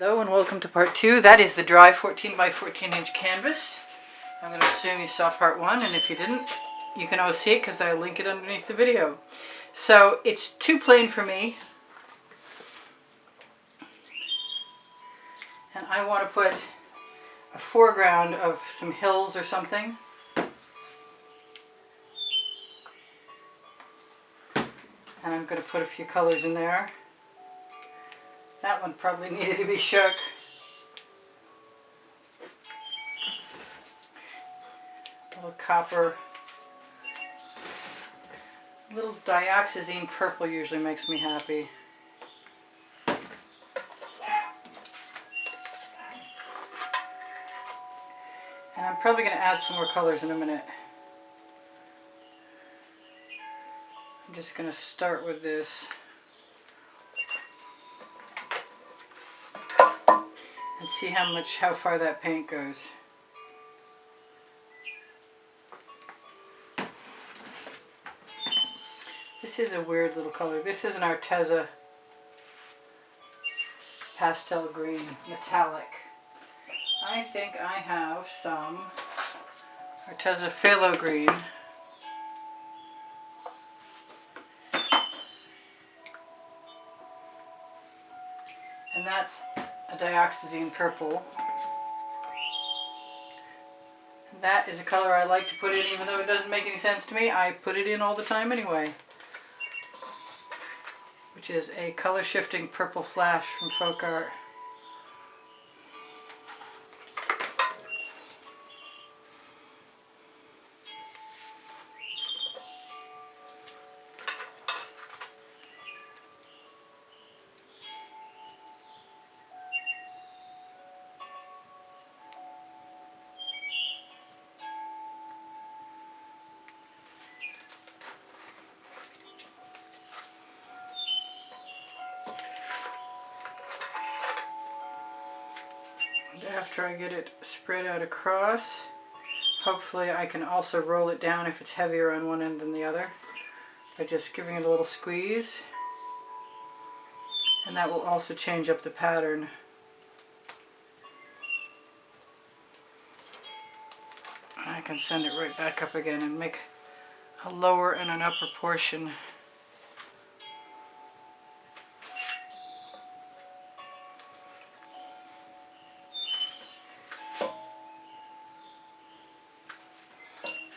Hello and welcome to part 2. That is the dry 14 by 14 inch canvas. I'm going to assume you saw part 1, and if you didn't, you can always see it because I'll link it underneath the video. So it's too plain for me, and I want to put a foreground of some hills or something. And I'm going to put a few colors in there. That one probably needed to be shook. A little copper. A little dioxazine purple usually makes me happy. And I'm probably going to add some more colors in a minute. I'm just going to start with this. And see how far that paint goes. This is a weird little color. This is an Arteza pastel green, metallic. I think I have some Arteza phthalo green. And that's a dioxazine purple. And that is a color I like to put in even though it doesn't make any sense to me. I put it in all the time anyway. Which is a color shifting purple flash from Folk Art. After I get it spread out across, hopefully I can also roll it down if it's heavier on one end than the other by just giving it a little squeeze, and that will also change up the pattern. I can send it right back up again and make a lower and an upper portion.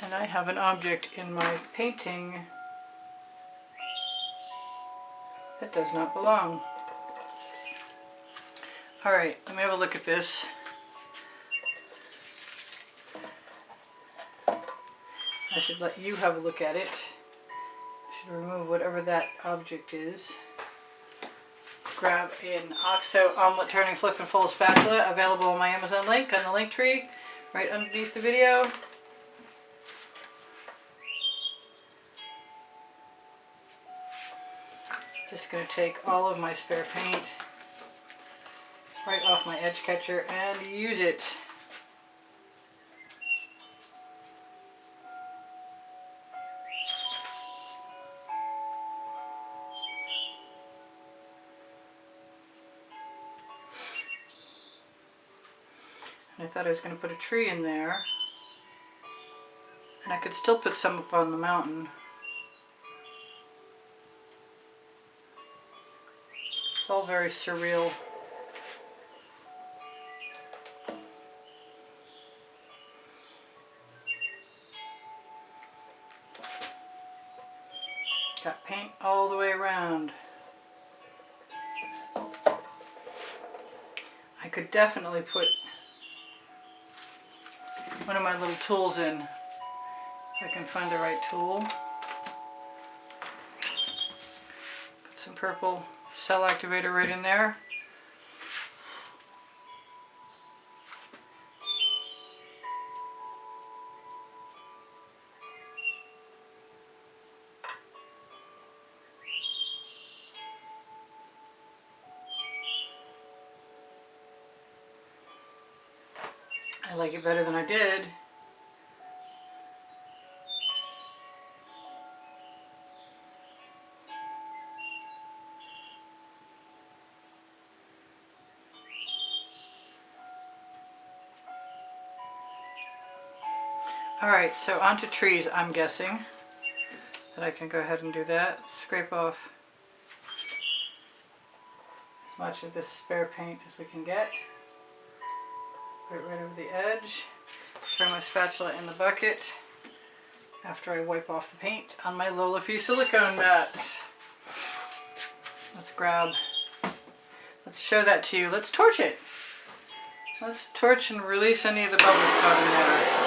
And I have an object in my painting that does not belong. Alright, let me have a look at this. I should let you have a look at it. I should remove whatever that object is. Grab an OXO omelet turning flip and fold spatula, available on my Amazon link on the link tree right underneath the video. Just going to take all of my spare paint right off my edge catcher and use it. And I thought I was going to put a tree in there, and I could still put some up on the mountain. It's all very surreal. Got paint all the way around. I could definitely put one of my little tools in, if I can find the right tool. Put some purple cell activator right in there. I like it better than I did. Alright, so onto trees, I'm guessing. That I can go ahead and do that. Scrape off as much of this spare paint as we can get. Put it right over the edge. Throw my spatula in the bucket after I wipe off the paint on my Lolafy silicone mat. Let's show that to you. Let's torch it. Let's torch and release any of the bubbles caught in there.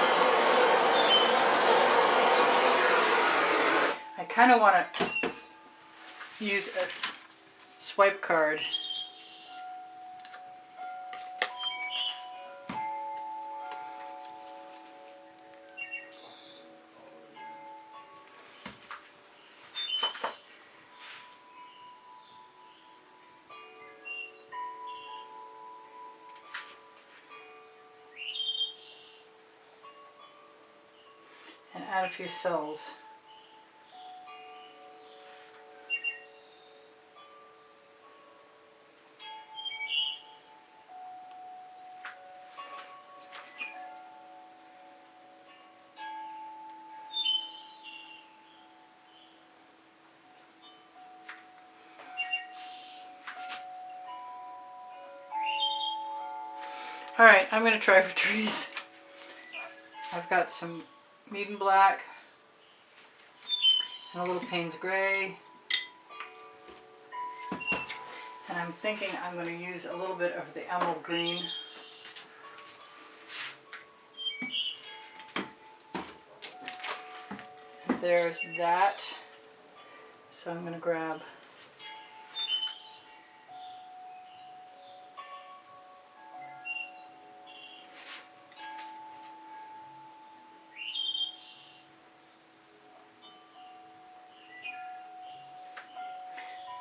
I kind of want to use a swipe card. And add a few cells. Alright, I'm going to try for trees. I've got some Meeden black and a little Payne's gray. And I'm thinking I'm going to use a little bit of the emerald green. And there's that. So I'm going to grab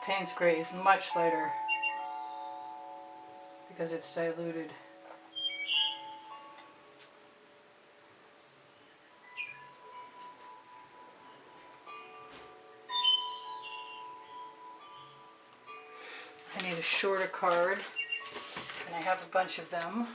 Payne's gray is much lighter because it's diluted. I need a shorter card, and I have a bunch of them.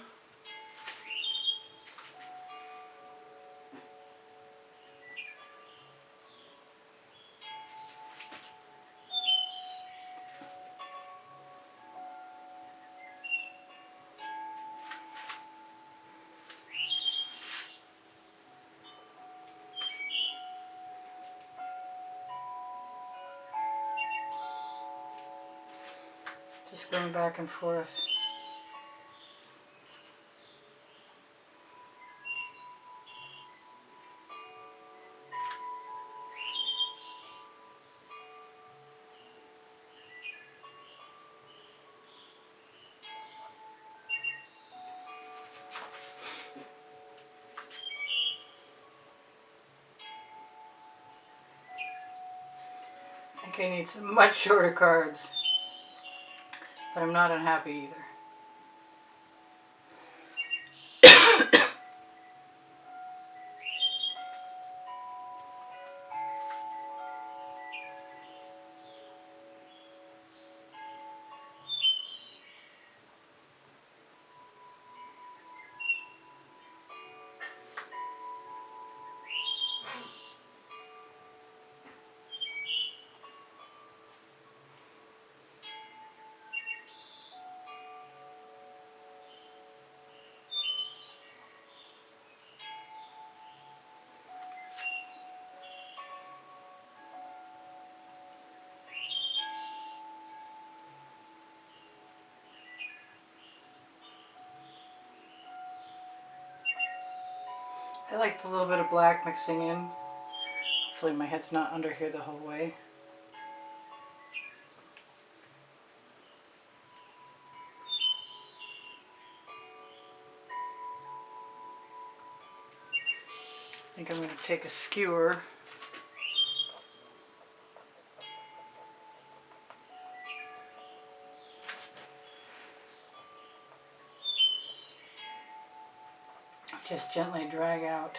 Just going back and forth. I think I need some much shorter cards, but I'm not unhappy either. I like the little bit of black mixing in. Hopefully my head's not under here the whole way. I think I'm going to take a skewer . Just gently drag out.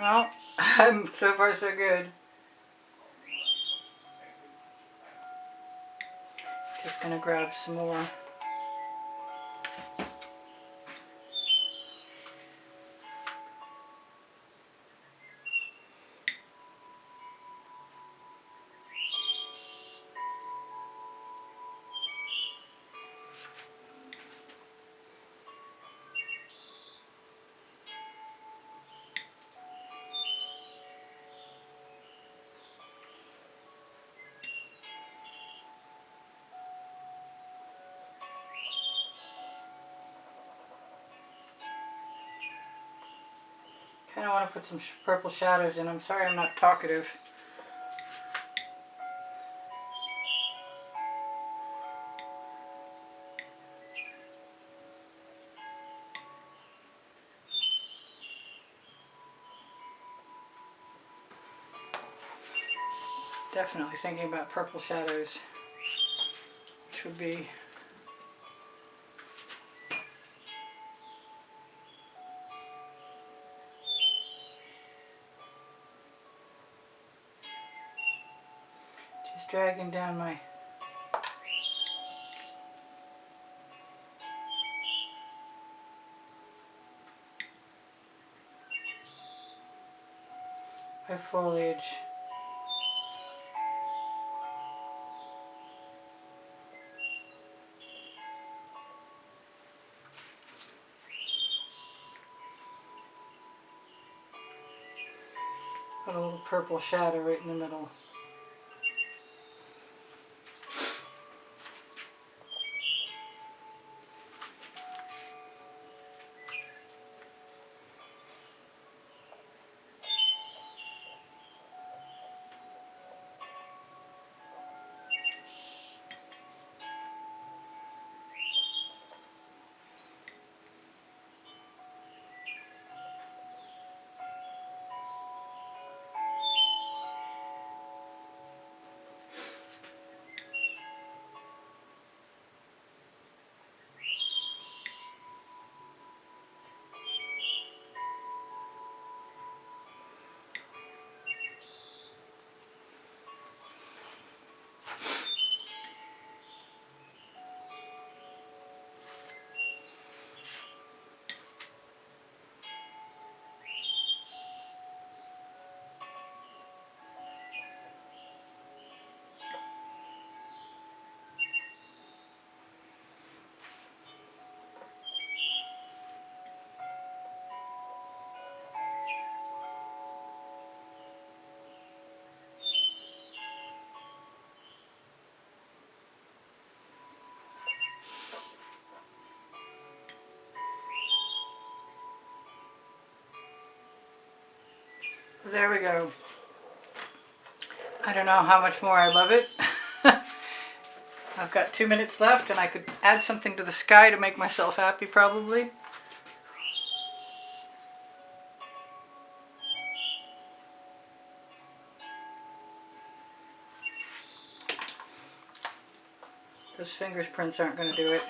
Well, I'm so far so good. Just gonna grab some more. Kind of want to put some purple shadows in. I'm sorry I'm not talkative. Definitely thinking about purple shadows, which would be just dragging down my foliage. Put a little purple shadow right in the middle. There we go. I don't know how much more I love it. I've got 2 minutes left and I could add something to the sky to make myself happy probably. Those fingerprints aren't going to do it.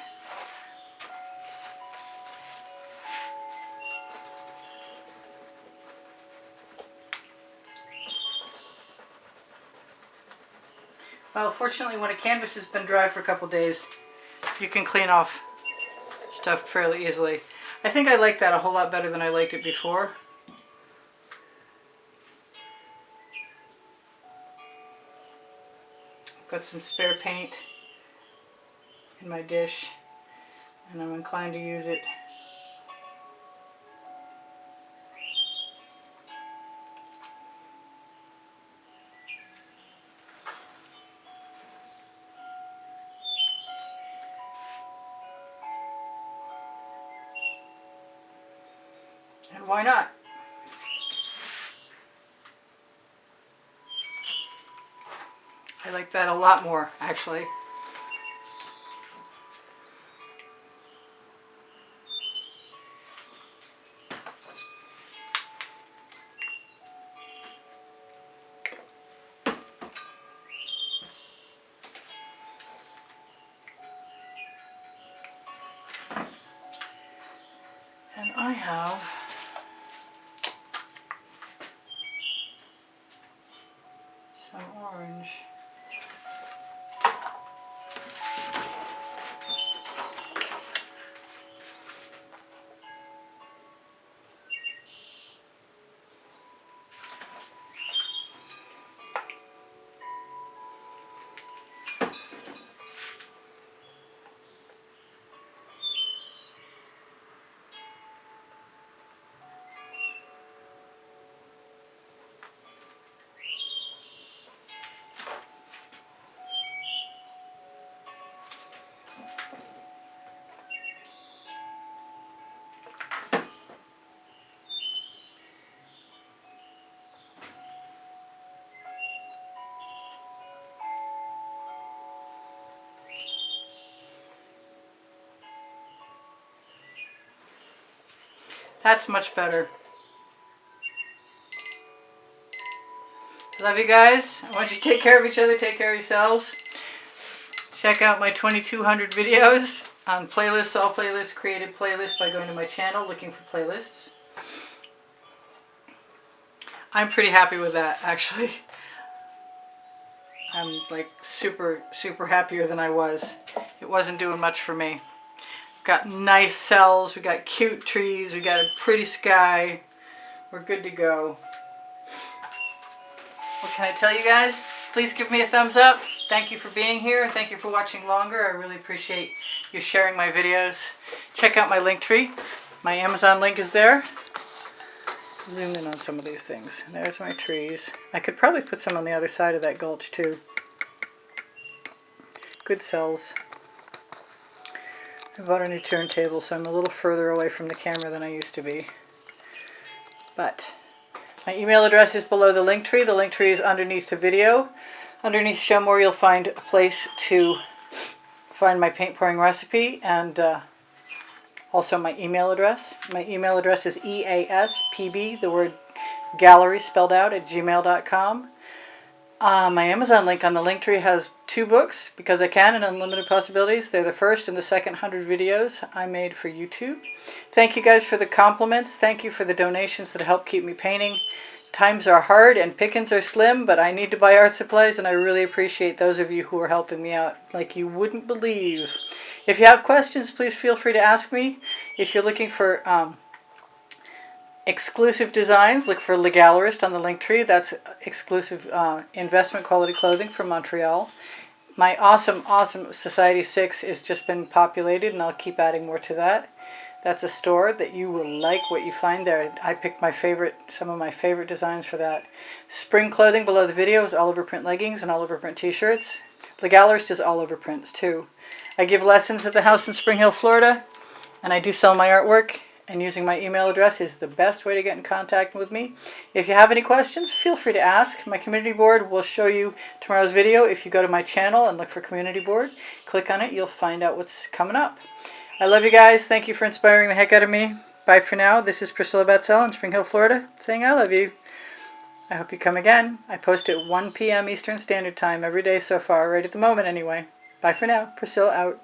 Well, fortunately when a canvas has been dry for a couple days, you can clean off stuff fairly easily. I think I like that a whole lot better than I liked it before. I've got some spare paint in my dish and I'm inclined to use it. And why not? I like that a lot more, actually. And I have That's much better. I love you guys. I want you to take care of each other, take care of yourselves. Check out my 2200 videos on playlists, all playlists, created playlists by going to my channel, looking for playlists. I'm pretty happy with that, actually. I'm like super happier than I was. It wasn't doing much for me. Got nice cells, we got cute trees, we got a pretty sky. We're good to go. What can I tell you guys? Please give me a thumbs up. Thank you for being here. Thank you for watching longer. I really appreciate you sharing my videos. Check out my Linktree. My Amazon link is there. Zoom in on some of these things. There's my trees. I could probably put some on the other side of that gulch too. Good cells. I bought a new turntable, so I'm a little further away from the camera than I used to be. But my email address is below the Linktree. The Linktree is underneath the video. Underneath Show More, you'll find a place to find my paint pouring recipe and also my email address. My email address is easpb, the word gallery spelled out, at gmail.com. My Amazon link on the Linktree has 2 books, Because I Can and Unlimited Possibilities. They're the first and the second 100 videos I made for YouTube. Thank you guys for the compliments. Thank you for the donations that help keep me painting. Times are hard and pickings are slim, but I need to buy art supplies, and I really appreciate those of you who are helping me out like you wouldn't believe. If you have questions, please feel free to ask me. If you're looking for exclusive designs, look for Le Gallerist on the Linktree. That's exclusive investment quality clothing from Montreal. My awesome Society 6 has just been populated, and I'll keep adding more to that. That's a store that you will like what you find there. I picked some of my favorite designs for that. Spring clothing below the video is all over print leggings and all over print t-shirts. Le Gallerist does all over prints too. I give lessons at the house in Spring Hill, Florida, and I do sell my artwork, and using my email address is the best way to get in contact with me. If you have any questions, feel free to ask. My community board will show you tomorrow's video. If you go to my channel and look for community board, click on it, you'll find out what's coming up. I love you guys. Thank you for inspiring the heck out of me. Bye for now. This is Priscilla Batzell in Spring Hill, Florida, saying I love you. I hope you come again. I post at 1 p.m. Eastern Standard Time every day so far, right at the moment anyway. Bye for now. Priscilla out.